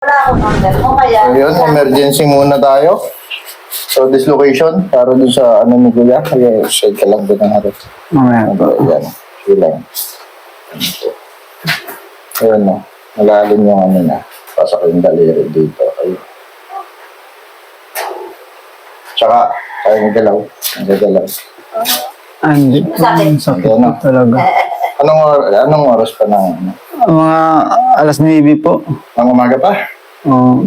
Wala akong number mo, kaya... Ayun, emergency muna tayo. So, dislocation, para dun sa ano ni Kuya. Kaya, shade ka lang doon ng harap. Mamaya po. Ayan, silang. Ayun no, malalim yung ano na. Pasok yung daliri dito. Ayun. Tsaka, kaya nagalaw. Nagalaw. Hindi po. Sakit. Sakit Ayan, po no? talaga. Anong oras pa ng ano? Mga alas 9 po. Ang umaga pa? Oh,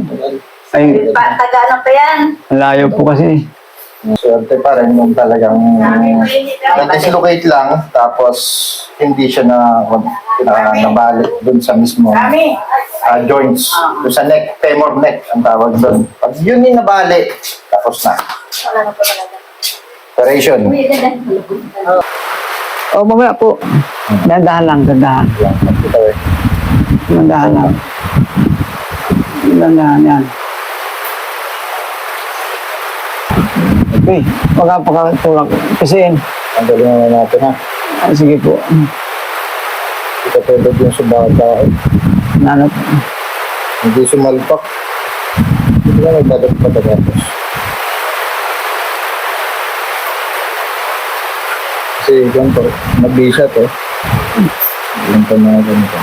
ay, Taga-ano pa yan? layo po kasi. Swerte pa rin yung talagang na-dislocate lang, tapos hindi siya nabalik dun sa mismo joints, dun sa neck, femur neck, ang tawag dun. Pag yun yung nabalik, tapos na. Wala na po talaga. Operation. Oh, mamaya po. Dandahan lang, dandahan. Yan, nakita eh. Dandahan lang. Dandahan yan. Okay, magkapakatulak. Kasiin. Ang galing na natin ha. Ah, sige po. Ito tulad yung sa bawat tao. Nanap. Hindi sumalpak. Hindi na nagdadag pa tapos. Kasi ganito, mag-isa to. Ganito na ganito.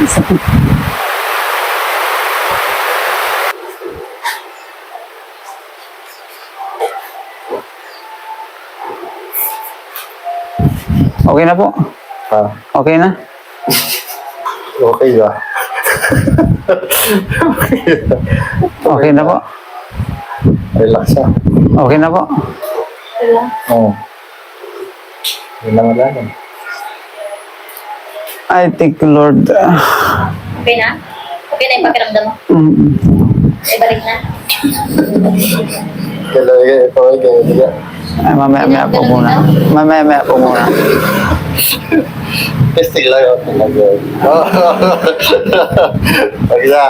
Sakit. Okay na po. Ah, Okay na. okay ba? Okay na po. Relax ha. Okay na po. Oo. Yun lang wala nun. I think, Lord. Okay na? Okay na yung pakiramdam mo? Ay, balik na. Kailangan ito ay kaya. Ay, mamaya po muna. Mamaya po muna. Testing lang ako talaga. Pagkita.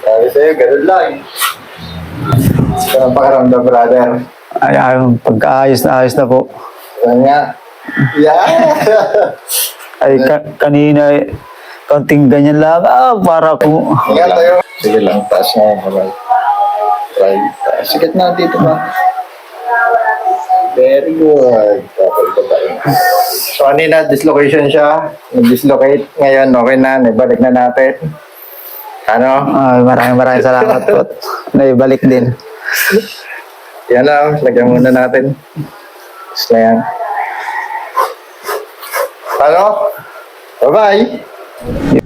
Sabi sa'yo, ganun lang. Ito ang pakaramdam, brother. Ay, pagkaayos na po. Ano nga? Yeah! Ay, kanina, konting ganyan lang. Para ko. Ingat tayo. Sige lang, taas nga yung kamay. Try. Sigat na dito ba? Very good. Tapos ba tayo? So, kanina, dislocation siya. Nag-dislocate. Ngayon, okay na. Naibalik na natin. Ano? Ay, maraming salamat po. Naibalik din. Yan lang. Lagyan muna natin. Tapos na yan. Ano? Bye-bye!